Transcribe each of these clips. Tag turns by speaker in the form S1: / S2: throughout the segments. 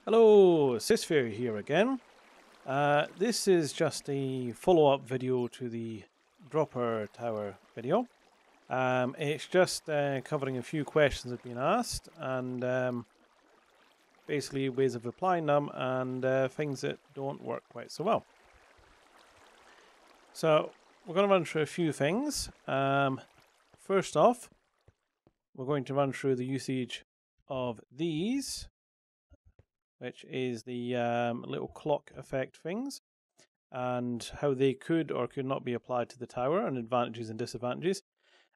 S1: Hello, sysfailure here again. This is just a follow-up video to the dropper tower video. It's just covering a few questions that have been asked and basically ways of applying them and things that don't work quite so well. So we're going to run through a few things. First off, we're going to run through the usage of these, which is the little clock effect things, and how they could or could not be applied to the tower, and advantages and disadvantages.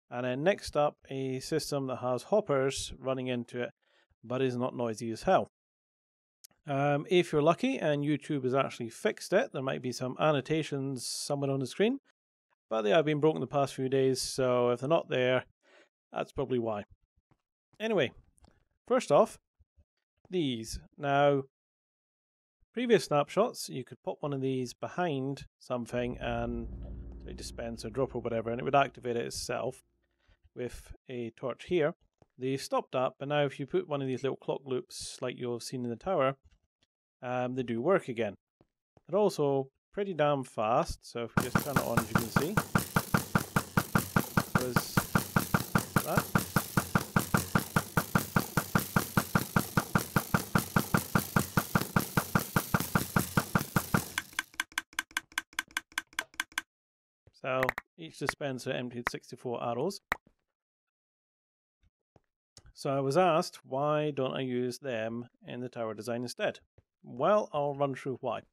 S1: And then next up, a system that has hoppers running into it, but is not noisy as hell. If you're lucky and YouTube has actually fixed it, there might be some annotations somewhere on the screen, but they have been broken the past few days, so if they're not there, that's probably why. Anyway, first off, these. Now, previous snapshots, you could pop one of these behind something and say dispense or drop or whatever, and it would activate it itself with a torch here. They stopped that, but now if you put one of these little clock loops like you've seen in the tower, they do work again. They're also pretty damn fast, so if we just turn it on, as you can see, was that. So each dispenser emptied 64 arrows. So I was asked, why don't I use them in the tower design instead? Well, I'll run through why.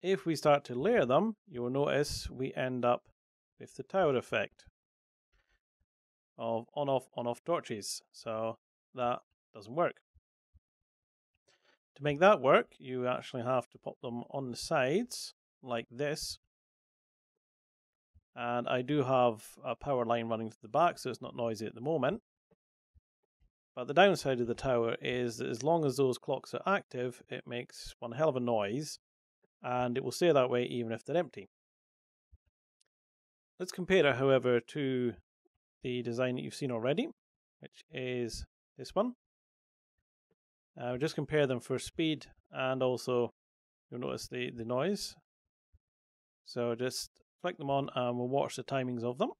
S1: If we start to layer them, you will notice we end up with the tower effect of on-off torches. So that doesn't work. To make that work, you actually have to pop them on the sides like this. And I do have a power line running to the back, so it's not noisy at the moment. But the downside of the tower is that as long as those clocks are active, it makes one hell of a noise, and it will stay that way even if they're empty. Let's compare it, however, to the design that you've seen already, which is this one. Just compare them for speed, and also you'll notice the noise. So just flick them on and we'll watch the timings of them.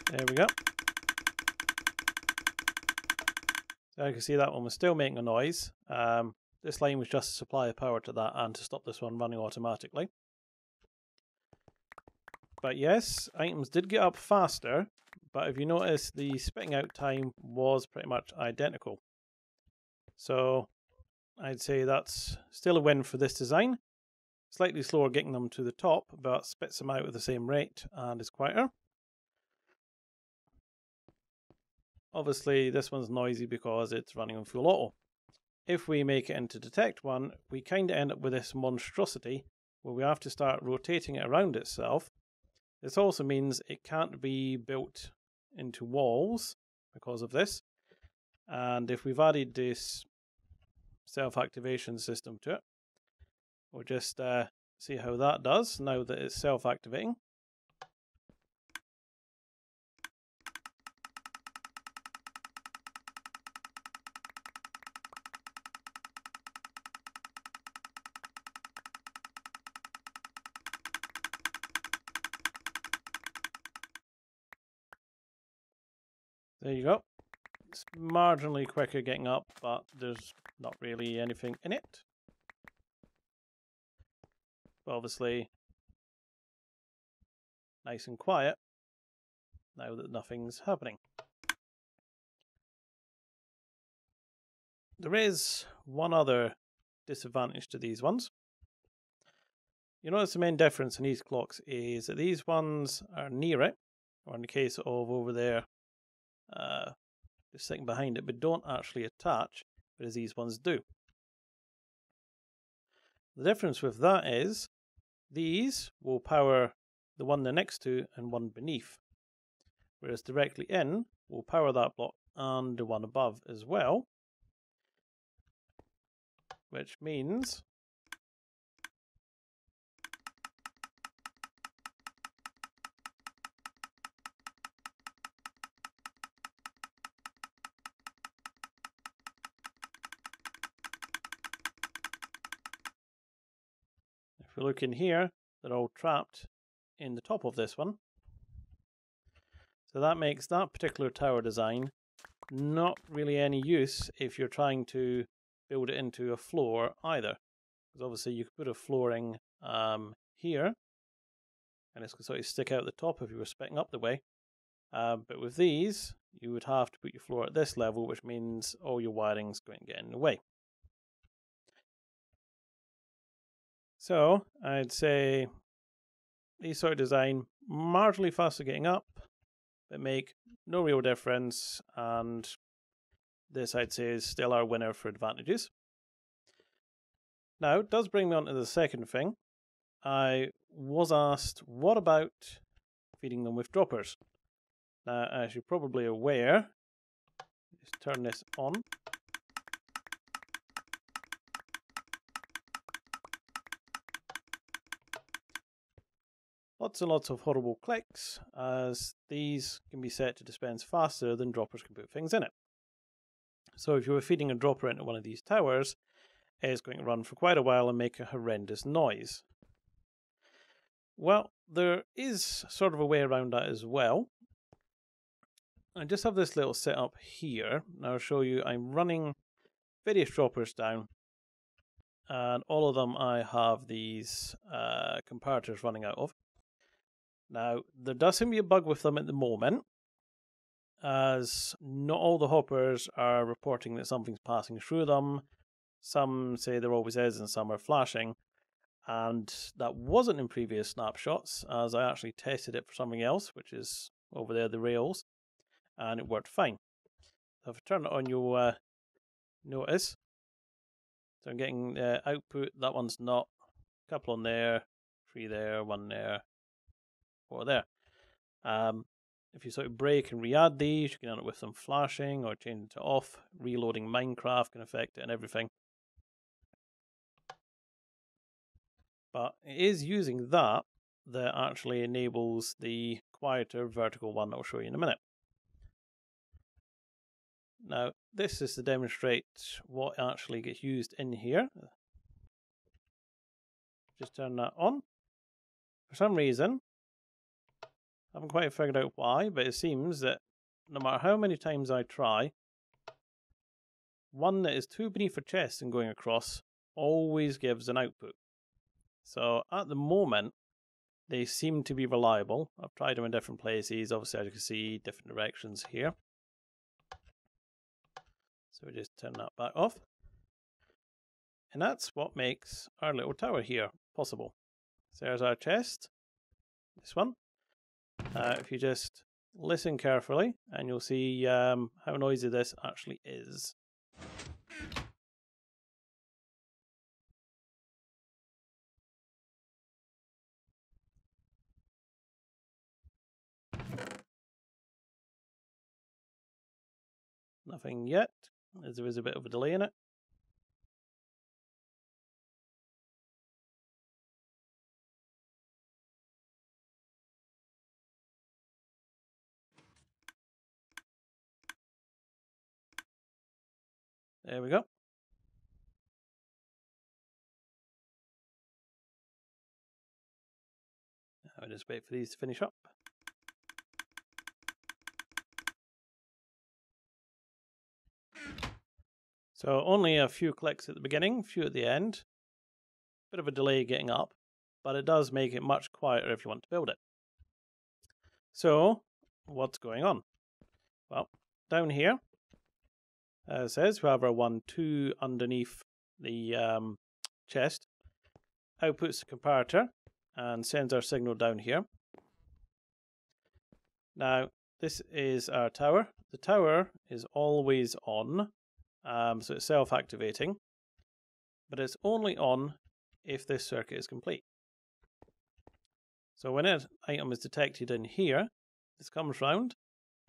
S1: There we go. So you can see that one was still making a noise. This line was just to supply the power to that and to stop this one running automatically. But yes, items did get up faster, but if you notice, the spitting out time was pretty much identical. So I'd say that's still a win for this design. Slightly slower getting them to the top, but spits them out at the same rate and is quieter. Obviously, this one's noisy because it's running on full auto. If we make it into detect one, we kind of end up with this monstrosity where we have to start rotating it around itself. This also means it can't be built into walls because of this. And if we've added this self-activation system to it, we'll just see how that does now that it's self-activating. There you go. It's marginally quicker getting up, but there's not really anything in it. But obviously, nice and quiet now that nothing's happening. There is one other disadvantage to these ones. You notice the main difference in these clocks is that these ones are near it, or in the case of over there, just sitting behind it, but don't actually attach, whereas these ones do. The difference with that is these will power the one they're next to and one beneath, whereas directly in will power that block and the one above as well. which means if we look in here, they're all trapped in the top of this one. So that makes that particular tower design not really any use if you're trying to build it into a floor either. Because obviously you could put a flooring here, and it's going to sort of stick out the top if you were specking up the way. But with these, you would have to put your floor at this level, which means all your wiring's going to get in the way. So I'd say these sort of design marginally faster getting up, but make no real difference, and this I'd say is still our winner for advantages. Now it does bring me on to the second thing. I was asked, what about feeding them with droppers? Now, as you're probably aware, just turn this on. Lots and lots of horrible clicks, as these can be set to dispense faster than droppers can put things in it. So if you were feeding a dropper into one of these towers, it's going to run for quite a while and make a horrendous noise. Well, there is sort of a way around that as well. I just have this little setup here. Now I'll show you, I'm running various droppers down, and all of them I have these comparators running out of. Now, there does seem to be a bug with them at the moment, as not all the hoppers are reporting that something's passing through them. Some say there always is, and some are flashing. And that wasn't in previous snapshots, as I actually tested it for something else, which is over there, the rails, and it worked fine. So if I turn it on, you'll notice. So I'm getting output, that one's not. A couple on there, 3 there, 1 there, 4 there. If you sort of break and re-add these, you can end up with them flashing or changing to off. Reloading Minecraft can affect it and everything. But it is using that actually enables the quieter vertical one that I'll show you in a minute. Now, this is to demonstrate what actually gets used in here. Just turn that on. For some reason, I haven't quite figured out why, but it seems that no matter how many times I try, one that is too beneath a chest and going across always gives an output. So at the moment, they seem to be reliable. I've tried them in different places. Obviously, as you can see, different directions here. So we just turn that back off. And that's what makes our little tower here possible. So there's our chest, this one. If you just listen carefully, and you'll see how noisy this actually is. Nothing yet, as there is a bit of a delay in it. There we go. I'll just wait for these to finish up. So only a few clicks at the beginning, a few at the end. Bit of a delay getting up, but it does make it much quieter if you want to build it. So, what's going on? Well, down here, as it says, we have our 1, 2 underneath the chest. Outputs the comparator and sends our signal down here. Now, this is our tower. The tower is always on, so it's self-activating, but it's only on if this circuit is complete. So when an item is detected in here, this comes round,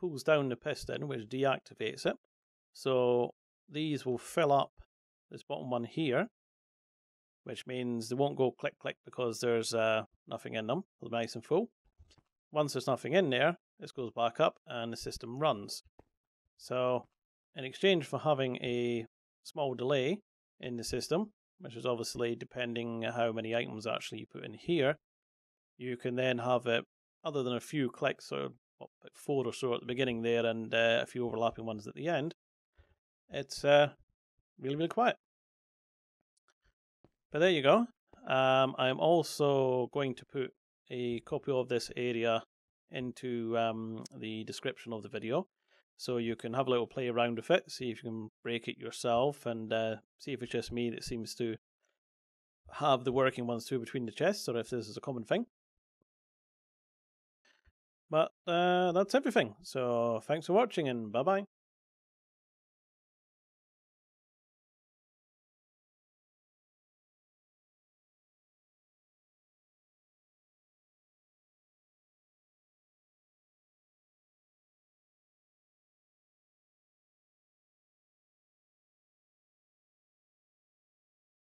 S1: pulls down the piston, which deactivates it. So these will fill up this bottom one here, which means they won't go click click because there's nothing in them. They're nice and full. Once there's nothing in there, this goes back up and the system runs. So in exchange for having a small delay in the system, which is obviously depending how many items actually you put in here, you can then have it, other than a few clicks, or like 4 or so at the beginning there and a few overlapping ones at the end, it's really, really quiet. But there you go. I'm also going to put a copy of this area into the description of the video, so you can have a little play around with it, see if you can break it yourself, and see if it's just me that seems to have the working ones too between the chests, or if this is a common thing. But that's everything. So thanks for watching, and bye bye.